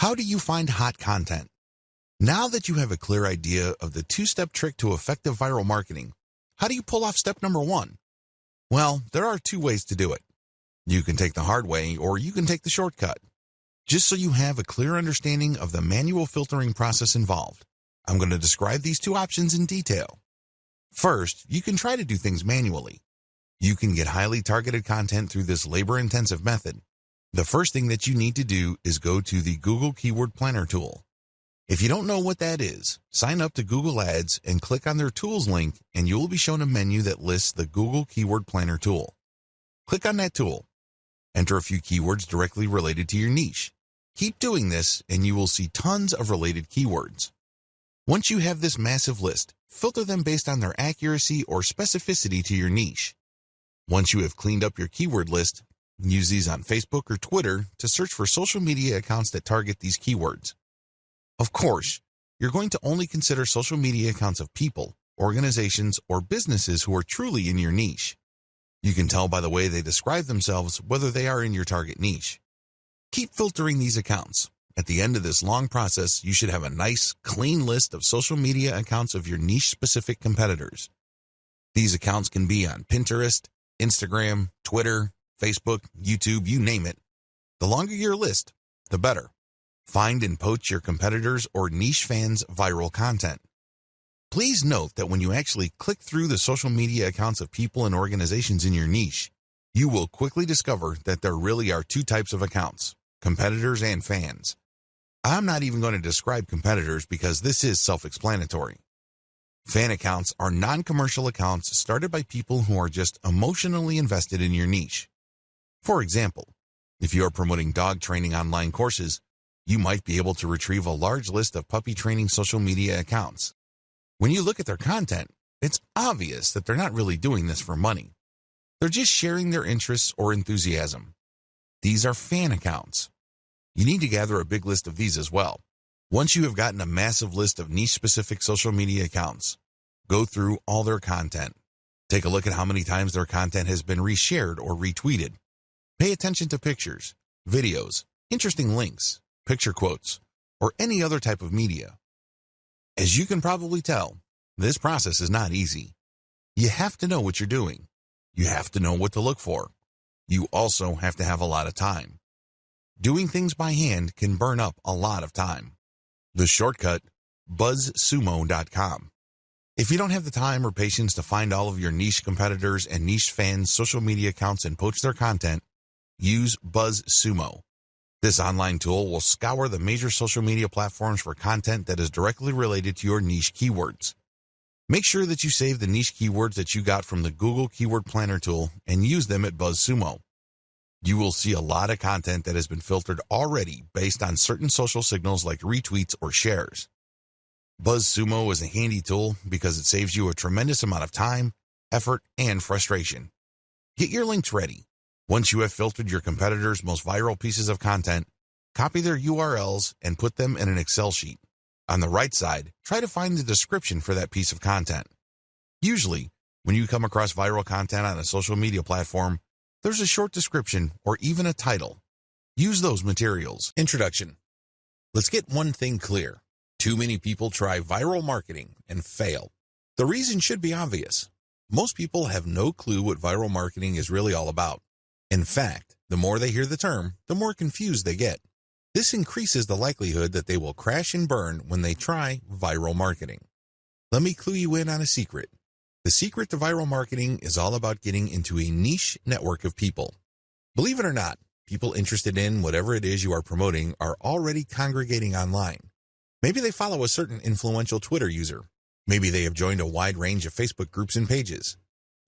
How do you find hot content? Now that you have a clear idea of the two-step trick to effective viral marketing, how do you pull off step number 1? Well, there are 2 ways to do it. You can take the hard way or you can take the shortcut. Just so you have a clear understanding of the manual filtering process involved, I'm going to describe these 2 options in detail. First, you can try to do things manually. You can get highly targeted content through this labor-intensive method. The first thing that you need to do is go to the Google Keyword Planner tool. If you don't know what that is, sign up to Google Ads and click on their Tools link and you will be shown a menu that lists the Google Keyword Planner tool. Click on that tool. Enter a few keywords directly related to your niche. Keep doing this and you will see tons of related keywords. Once you have this massive list, filter them based on their accuracy or specificity to your niche. Once you have cleaned up your keyword list, use these on Facebook or Twitter to search for social media accounts that target these keywords. Of course, you're going to only consider social media accounts of people, organizations, or businesses who are truly in your niche. You can tell by the way they describe themselves whether they are in your target niche. Keep filtering these accounts. At the end of this long process, you should have a nice, clean list of social media accounts of your niche-specific competitors. These accounts can be on Pinterest, Instagram, Twitter, Facebook, YouTube, you name it. The longer your list, the better. Find and poach your competitors' or niche fans' viral content. Please note that when you actually click through the social media accounts of people and organizations in your niche, you will quickly discover that there really are 2 types of accounts, competitors and fans. I'm not even going to describe competitors because this is self-explanatory. Fan accounts are non-commercial accounts started by people who are just emotionally invested in your niche. For example, if you are promoting dog training online courses, you might be able to retrieve a large list of puppy training social media accounts. When you look at their content, it's obvious that they're not really doing this for money. They're just sharing their interests or enthusiasm. These are fan accounts. You need to gather a big list of these as well. Once you have gotten a massive list of niche-specific social media accounts, go through all their content. Take a look at how many times their content has been reshared or retweeted. Pay attention to pictures, videos, interesting links, picture quotes, or any other type of media. As you can probably tell, this process is not easy. You have to know what you're doing. You have to know what to look for. You also have to have a lot of time. Doing things by hand can burn up a lot of time. The shortcut, buzzsumo.com. If you don't have the time or patience to find all of your niche competitors and niche fans' social media accounts and poach their content, use BuzzSumo. This online tool will scour the major social media platforms for content that is directly related to your niche keywords. Make sure that you save the niche keywords that you got from the Google Keyword Planner tool and use them at BuzzSumo. You will see a lot of content that has been filtered already based on certain social signals like retweets or shares. BuzzSumo is a handy tool because it saves you a tremendous amount of time, effort, and frustration. Get your links ready. Once you have filtered your competitors' most viral pieces of content, copy their URLs and put them in an Excel sheet. On the right side, try to find the description for that piece of content. Usually, when you come across viral content on a social media platform, there's a short description or even a title. Use those materials. Introduction. Let's get one thing clear. Too many people try viral marketing and fail. The reason should be obvious. Most people have no clue what viral marketing is really all about. In fact, the more they hear the term, the more confused they get. This increases the likelihood that they will crash and burn when they try viral marketing. Let me clue you in on a secret. The secret to viral marketing is all about getting into a niche network of people. Believe it or not, people interested in whatever it is you are promoting are already congregating online. Maybe they follow a certain influential Twitter user. Maybe they have joined a wide range of Facebook groups and pages.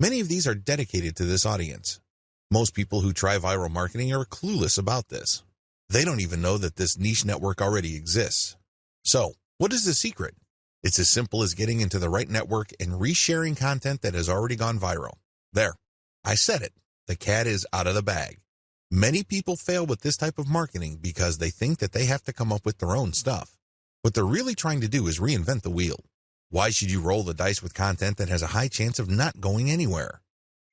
Many of these are dedicated to this audience. Most people who try viral marketing are clueless about this. They don't even know that this niche network already exists. So, what is the secret? It's as simple as getting into the right network and resharing content that has already gone viral. There, I said it. The cat is out of the bag. Many people fail with this type of marketing because they think that they have to come up with their own stuff. What they're really trying to do is reinvent the wheel. Why should you roll the dice with content that has a high chance of not going anywhere?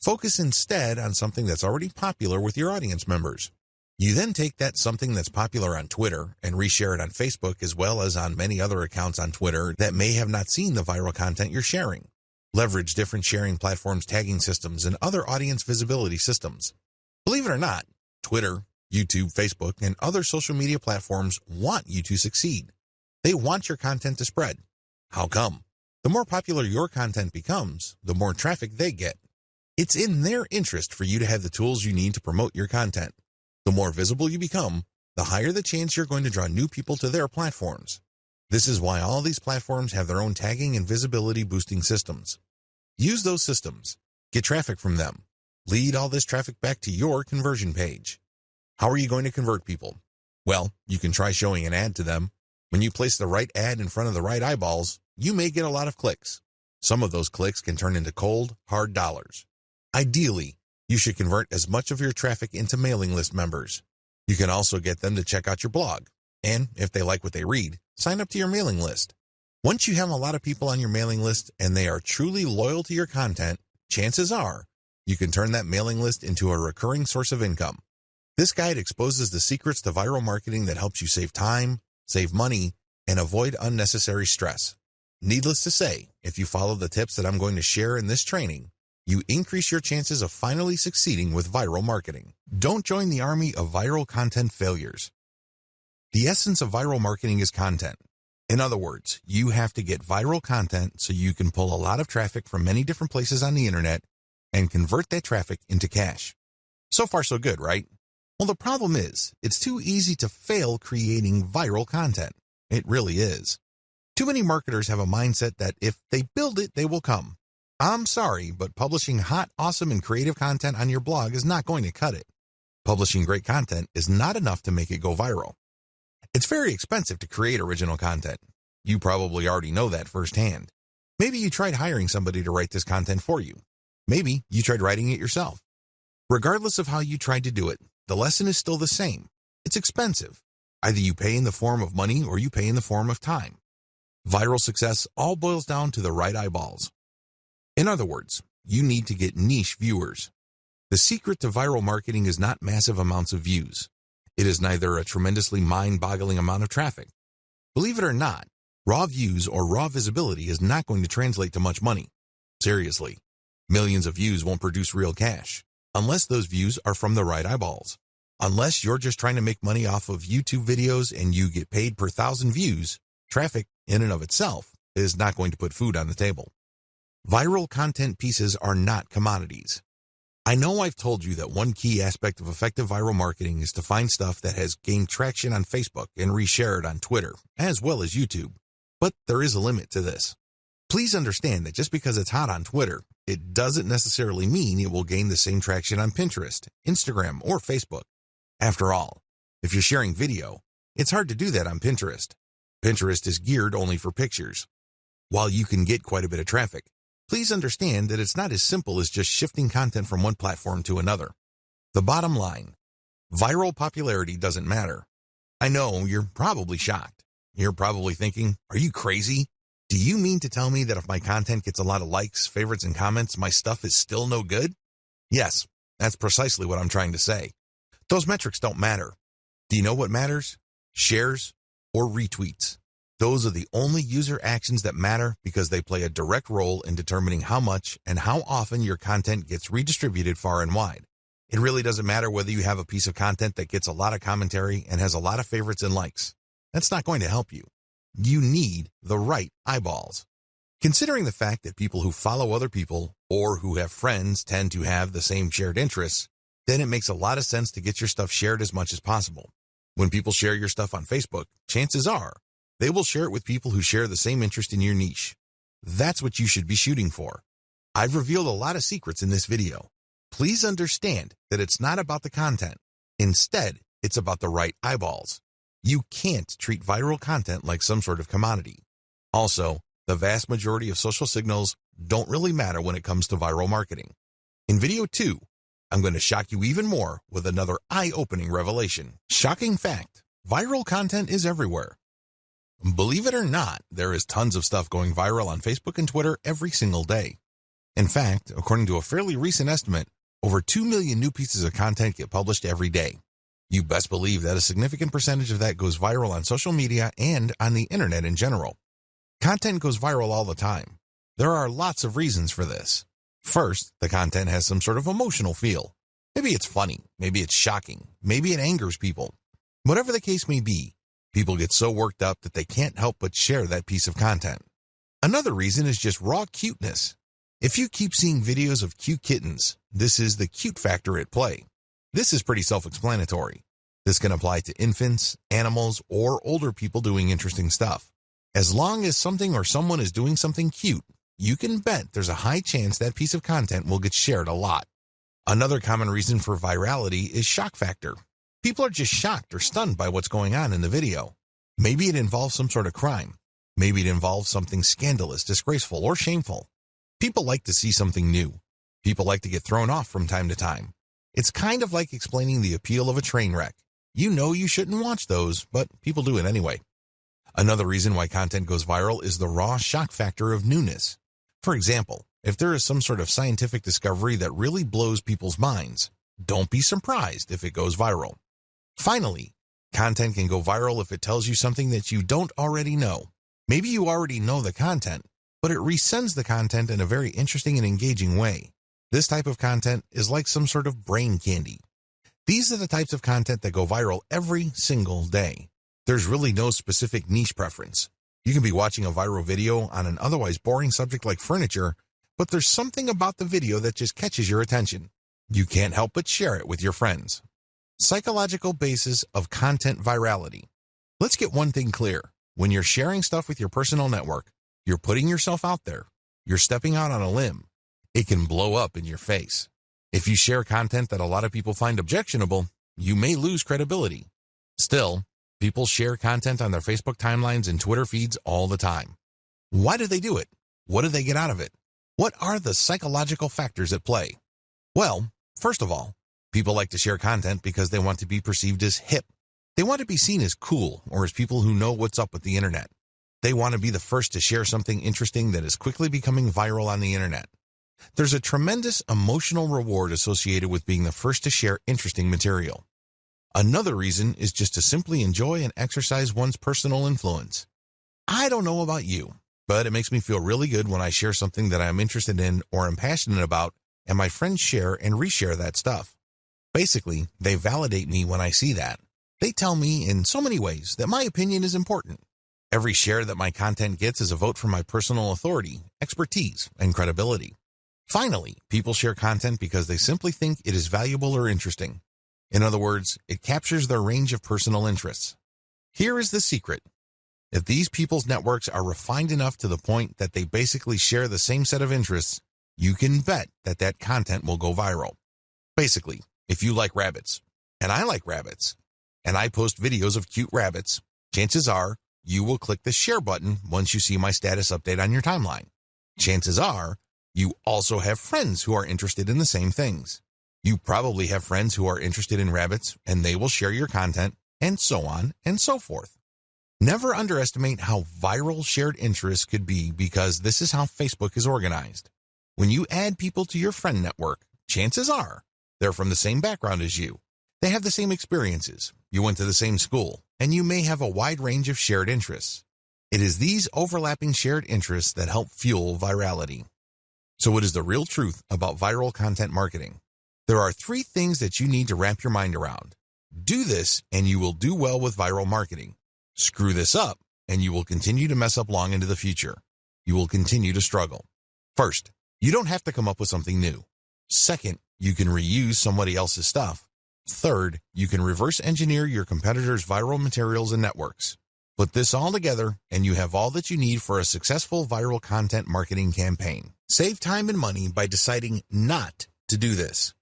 Focus instead on something that's already popular with your audience members. You then take that something that's popular on Twitter and reshare it on Facebook as well as on many other accounts on Twitter that may have not seen the viral content you're sharing. Leverage different sharing platforms, tagging systems, and other audience visibility systems. Believe it or not, Twitter, YouTube, Facebook, and other social media platforms want you to succeed. They want your content to spread. How come? The more popular your content becomes, the more traffic they get. It's in their interest for you to have the tools you need to promote your content. The more visible you become, the higher the chance you're going to draw new people to their platforms. This is why all these platforms have their own tagging and visibility boosting systems. Use those systems. Get traffic from them. Lead all this traffic back to your conversion page. How are you going to convert people? Well, you can try showing an ad to them. When you place the right ad in front of the right eyeballs, you may get a lot of clicks. Some of those clicks can turn into cold, hard dollars. Ideally, you should convert as much of your traffic into mailing list members. You can also get them to check out your blog. And if they like what they read, sign up to your mailing list. Once you have a lot of people on your mailing list and they are truly loyal to your content, chances are you can turn that mailing list into a recurring source of income. This guide exposes the secrets to viral marketing that helps you save time, save money, and avoid unnecessary stress. Needless to say, if you follow the tips that I'm going to share in this training, you increase your chances of finally succeeding with viral marketing. Don't join the army of viral content failures. The essence of viral marketing is content. In other words, you have to get viral content so you can pull a lot of traffic from many different places on the internet and convert that traffic into cash. So far, so good, right? Well, the problem is, it's too easy to fail creating viral content. It really is. Too many marketers have a mindset that if they build it, they will come. I'm sorry, but publishing hot, awesome, and creative content on your blog is not going to cut it. Publishing great content is not enough to make it go viral. It's very expensive to create original content. You probably already know that firsthand. Maybe you tried hiring somebody to write this content for you. Maybe you tried writing it yourself. Regardless of how you tried to do it, the lesson is still the same. It's expensive. Either you pay in the form of money or you pay in the form of time. Viral success all boils down to the right eyeballs. In other words, you need to get niche viewers. The secret to viral marketing is not massive amounts of views. It is neither a tremendously mind-boggling amount of traffic. Believe it or not, raw views or raw visibility is not going to translate to much money. Seriously, millions of views won't produce real cash, unless those views are from the right eyeballs. Unless you're just trying to make money off of YouTube videos and you get paid per 1,000 views, traffic in and of itself is not going to put food on the table. Viral content pieces are not commodities. I know I've told you that one key aspect of effective viral marketing is to find stuff that has gained traction on Facebook and reshare it on Twitter, as well as YouTube. But there is a limit to this. Please understand that just because it's hot on Twitter, it doesn't necessarily mean it will gain the same traction on Pinterest, Instagram, or Facebook. After all, if you're sharing video, it's hard to do that on Pinterest. Pinterest is geared only for pictures. While you can get quite a bit of traffic, please understand that it's not as simple as just shifting content from one platform to another. The bottom line, viral popularity doesn't matter. I know you're probably shocked. You're probably thinking, are you crazy? Do you mean to tell me that if my content gets a lot of likes, favorites, and comments, my stuff is still no good? Yes, that's precisely what I'm trying to say. Those metrics don't matter. Do you know what matters? Shares or retweets. Those are the only user actions that matter because they play a direct role in determining how much and how often your content gets redistributed far and wide. It really doesn't matter whether you have a piece of content that gets a lot of commentary and has a lot of favorites and likes. That's not going to help you. You need the right eyeballs. Considering the fact that people who follow other people or who have friends tend to have the same shared interests, then it makes a lot of sense to get your stuff shared as much as possible. When people share your stuff on Facebook, chances are they will share it with people who share the same interest in your niche. That's what you should be shooting for. I've revealed a lot of secrets in this video. Please understand that it's not about the content. Instead, it's about the right eyeballs. You can't treat viral content like some sort of commodity. Also, the vast majority of social signals don't really matter when it comes to viral marketing. In video 2, I'm going to shock you even more with another eye-opening revelation. Shocking fact, viral content is everywhere. Believe it or not, there is tons of stuff going viral on Facebook and Twitter every single day. In fact, according to a fairly recent estimate, over 2 million new pieces of content get published every day. You best believe that a significant percentage of that goes viral on social media and on the internet in general. Content goes viral all the time. There are lots of reasons for this. First, the content has some sort of emotional feel. Maybe it's funny, maybe it's shocking, maybe it angers people. Whatever the case may be, people get so worked up that they can't help but share that piece of content. Another reason is just raw cuteness. If you keep seeing videos of cute kittens, this is the cute factor at play. This is pretty self-explanatory. This can apply to infants, animals, or older people doing interesting stuff. As long as something or someone is doing something cute, you can bet there's a high chance that piece of content will get shared a lot. Another common reason for virality is shock factor. People are just shocked or stunned by what's going on in the video. Maybe it involves some sort of crime. Maybe it involves something scandalous, disgraceful, or shameful. People like to see something new. People like to get thrown off from time to time. It's kind of like explaining the appeal of a train wreck. You know you shouldn't watch those, but people do it anyway. Another reason why content goes viral is the raw shock factor of newness. For example, if there is some sort of scientific discovery that really blows people's minds, don't be surprised if it goes viral. Finally, content can go viral if it tells you something that you don't already know. Maybe you already know the content, but it resends the content in a very interesting and engaging way. This type of content is like some sort of brain candy. These are the types of content that go viral every single day. There's really no specific niche preference. You can be watching a viral video on an otherwise boring subject like furniture, but there's something about the video that just catches your attention. You can't help but share it with your friends. Psychological basis of content virality. Let's get one thing clear. When you're sharing stuff with your personal network, you're putting yourself out there. You're stepping out on a limb. It can blow up in your face. If you share content that a lot of people find objectionable, you may lose credibility. Still, people share content on their Facebook timelines and Twitter feeds all the time. Why do they do it? What do they get out of it? What are the psychological factors at play? Well, first of all, people like to share content because they want to be perceived as hip. They want to be seen as cool or as people who know what's up with the internet. They want to be the first to share something interesting that is quickly becoming viral on the internet. There's a tremendous emotional reward associated with being the first to share interesting material. Another reason is just to simply enjoy and exercise one's personal influence. I don't know about you, but it makes me feel really good when I share something that I'm interested in or am passionate about, and my friends share and reshare that stuff. Basically, they validate me when I see that. They tell me in so many ways that my opinion is important. Every share that my content gets is a vote for my personal authority, expertise, and credibility. Finally, people share content because they simply think it is valuable or interesting. In other words, it captures their range of personal interests. Here is the secret. If these people's networks are refined enough to the point that they basically share the same set of interests, you can bet that that content will go viral. Basically, if you like rabbits, and I like rabbits, and I post videos of cute rabbits, chances are you will click the share button once you see my status update on your timeline. Chances are you also have friends who are interested in the same things. You probably have friends who are interested in rabbits, and they will share your content, and so on and so forth. Never underestimate how viral shared interests could be, because this is how Facebook is organized. When you add people to your friend network, chances are they're from the same background as you. They have the same experiences. You went to the same school, and you may have a wide range of shared interests. It is these overlapping shared interests that help fuel virality. So what is the real truth about viral content marketing? There are 3 things that you need to wrap your mind around. Do this, and you will do well with viral marketing. Screw this up, and you will continue to mess up long into the future. You will continue to struggle. First, you don't have to come up with something new. Second, you can reuse somebody else's stuff. Third, you can reverse engineer your competitors' viral materials and networks. Put this all together, and you have all that you need for a successful viral content marketing campaign. Save time and money by deciding not to do this.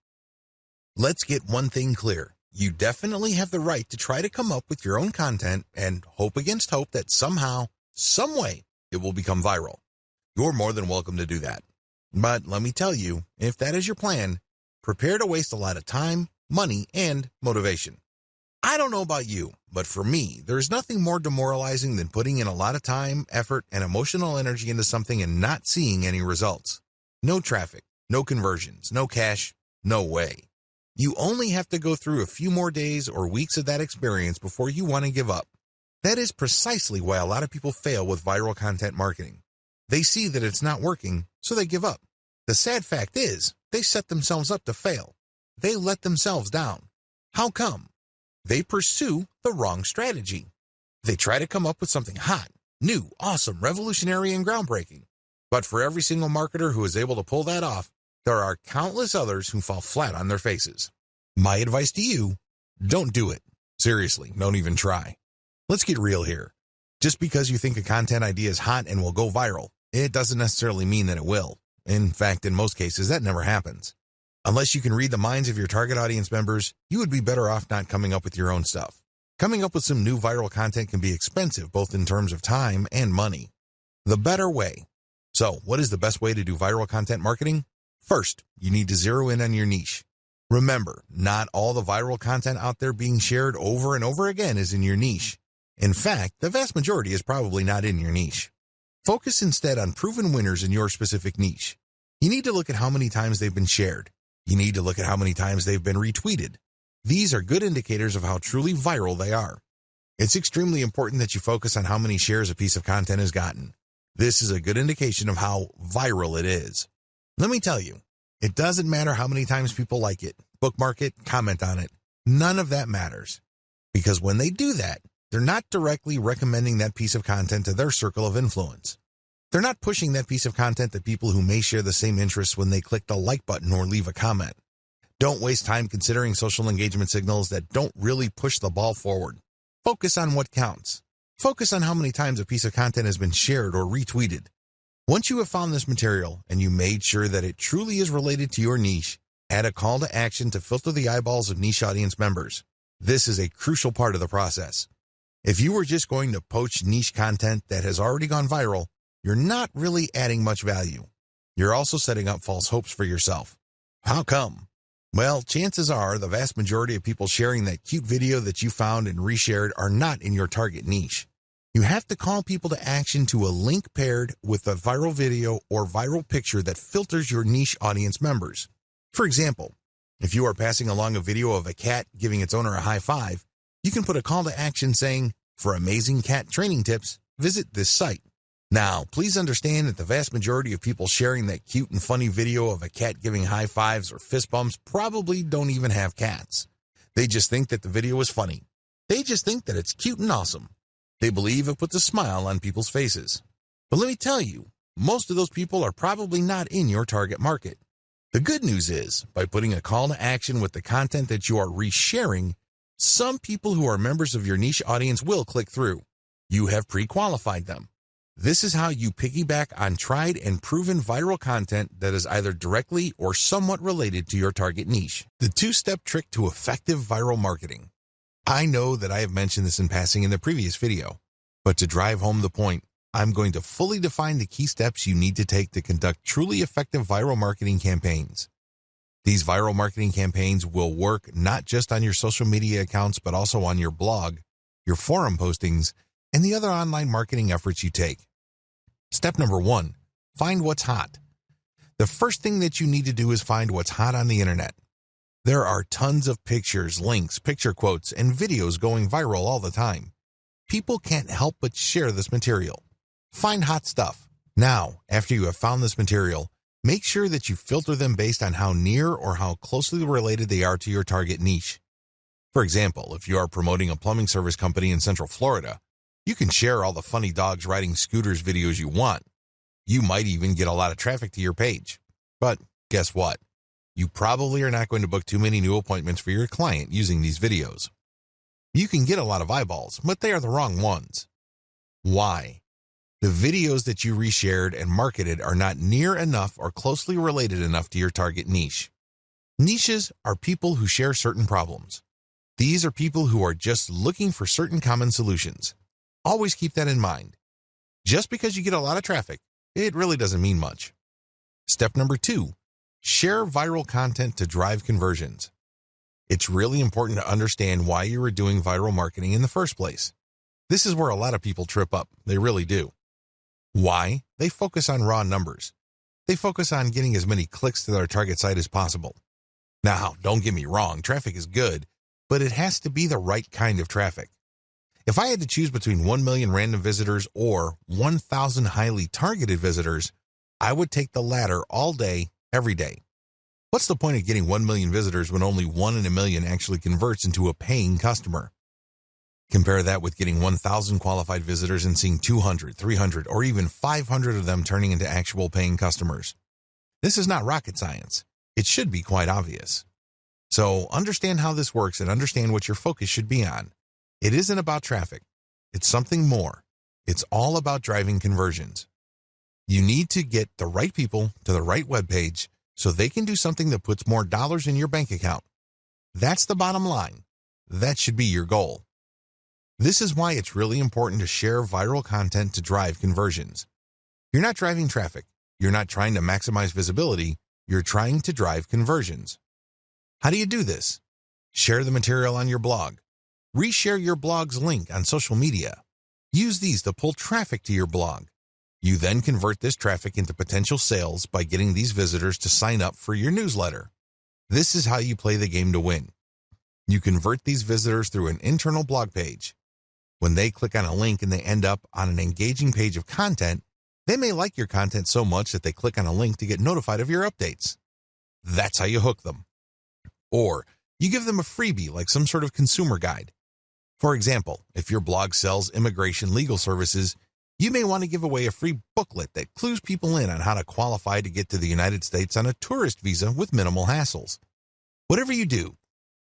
Let's get one thing clear. You definitely have the right to try to come up with your own content and hope against hope that somehow, some way, it will become viral. You're more than welcome to do that. But let me tell you, if that is your plan, prepare to waste a lot of time, money, and motivation. I don't know about you, but for me, there is nothing more demoralizing than putting in a lot of time, effort, and emotional energy into something and not seeing any results. No traffic, no conversions, no cash, no way. You only have to go through a few more days or weeks of that experience before you want to give up. That is precisely why a lot of people fail with viral content marketing. They see that it's not working, so they give up. The sad fact is, they set themselves up to fail. They let themselves down. How come? They pursue the wrong strategy. They try to come up with something hot, new, awesome, revolutionary, and groundbreaking. But for every single marketer who is able to pull that off, there are countless others who fall flat on their faces. My advice to you, don't do it. Seriously, don't even try. Let's get real here. Just because you think a content idea is hot and will go viral, it doesn't necessarily mean that it will. In fact, in most cases, that never happens. Unless you can read the minds of your target audience members, you would be better off not coming up with your own stuff. Coming up with some new viral content can be expensive, both in terms of time and money. The better way. So, what is the best way to do viral content marketing? First, you need to zero in on your niche. Remember, not all the viral content out there being shared over and over again is in your niche. In fact, the vast majority is probably not in your niche. Focus instead on proven winners in your specific niche. You need to look at how many times they've been shared. You need to look at how many times they've been retweeted. These are good indicators of how truly viral they are. It's extremely important that you focus on how many shares a piece of content has gotten. This is a good indication of how viral it is. Let me tell you, it doesn't matter how many times people like it, bookmark it, comment on it. None of that matters. Because when they do that, they're not directly recommending that piece of content to their circle of influence. They're not pushing that piece of content to people who may share the same interests when they click the like button or leave a comment. Don't waste time considering social engagement signals that don't really push the ball forward. Focus on what counts. Focus on how many times a piece of content has been shared or retweeted. Once you have found this material and you made sure that it truly is related to your niche, add a call to action to filter the eyeballs of niche audience members. This is a crucial part of the process. If you were just going to poach niche content that has already gone viral, you're not really adding much value. You're also setting up false hopes for yourself. How come? Well, chances are the vast majority of people sharing that cute video that you found and reshared are not in your target niche. You have to call people to action to a link paired with a viral video or viral picture that filters your niche audience members. For example, if you are passing along a video of a cat giving its owner a high five, you can put a call to action saying, "For amazing cat training tips, visit this site." Now, please understand that the vast majority of people sharing that cute and funny video of a cat giving high fives or fist bumps probably don't even have cats. They just think that the video is funny. They just think that it's cute and awesome. They believe it puts a smile on people's faces. But let me tell you, most of those people are probably not in your target market. The good news is, by putting a call to action with the content that you are resharing, some people who are members of your niche audience will click through. You have pre-qualified them. This is how you piggyback on tried and proven viral content that is either directly or somewhat related to your target niche. The two-step trick to effective viral marketing. I know that I have mentioned this in passing in the previous video, but to drive home the point, I'm going to fully define the key steps you need to take to conduct truly effective viral marketing campaigns. These viral marketing campaigns will work not just on your social media accounts, but also on your blog, your forum postings, and the other online marketing efforts you take. Step number 1, find what's hot. The first thing that you need to do is find what's hot on the internet. There are tons of pictures, links, picture quotes, and videos going viral all the time. People can't help but share this material. Find hot stuff. Now, after you have found this material, make sure that you filter them based on how near or how closely related they are to your target niche. For example, if you are promoting a plumbing service company in Central Florida, you can share all the funny dogs riding scooters videos you want. You might even get a lot of traffic to your page. But guess what? You probably are not going to book too many new appointments for your client using these videos. You can get a lot of eyeballs, but they are the wrong ones. Why? The videos that you reshared and marketed are not near enough or closely related enough to your target niche. Niches are people who share certain problems. These are people who are just looking for certain common solutions. Always keep that in mind. Just because you get a lot of traffic, it really doesn't mean much. Step number 2, share viral content to drive conversions. It's really important to understand why you are doing viral marketing in the first place. This is where a lot of people trip up. They really do. Why? They focus on raw numbers. They focus on getting as many clicks to their target site as possible. Now, don't get me wrong, traffic is good, but it has to be the right kind of traffic. If I had to choose between 1 million random visitors or 1,000 highly targeted visitors, I would take the latter all day, every day. What's the point of getting 1 million visitors when only 1 in a million actually converts into a paying customer? Compare that with getting 1,000 qualified visitors and seeing 200, 300, or even 500 of them turning into actual paying customers. This is not rocket science. It should be quite obvious. So understand how this works and understand what your focus should be on. It isn't about traffic. It's something more. It's all about driving conversions. You need to get the right people to the right web page so they can do something that puts more dollars in your bank account. That's the bottom line. That should be your goal. This is why it's really important to share viral content to drive conversions. You're not driving traffic. You're not trying to maximize visibility. You're trying to drive conversions. How do you do this? Share the material on your blog. Reshare your blog's link on social media. Use these to pull traffic to your blog. You then convert this traffic into potential sales by getting these visitors to sign up for your newsletter. This is how you play the game to win. You convert these visitors through an internal blog page. When they click on a link and they end up on an engaging page of content, they may like your content so much that they click on a link to get notified of your updates. That's how you hook them. Or you give them a freebie like some sort of consumer guide. For example, if your blog sells immigration legal services, you may want to give away a free booklet that clues people in on how to qualify to get to the United States on a tourist visa with minimal hassles. Whatever you do,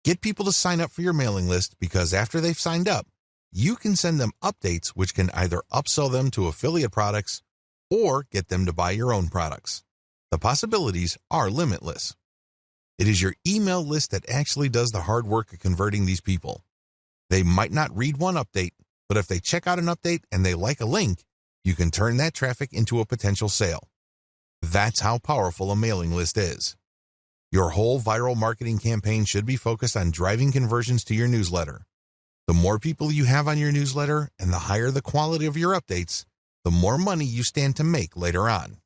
get people to sign up for your mailing list because after they've signed up, you can send them updates which can either upsell them to affiliate products or get them to buy your own products. The possibilities are limitless. It is your email list that actually does the hard work of converting these people. They might not read one update, but if they check out an update and they like a link, you can turn that traffic into a potential sale. That's how powerful a mailing list is. Your whole viral marketing campaign should be focused on driving conversions to your newsletter. The more people you have on your newsletter and the higher the quality of your updates, the more money you stand to make later on.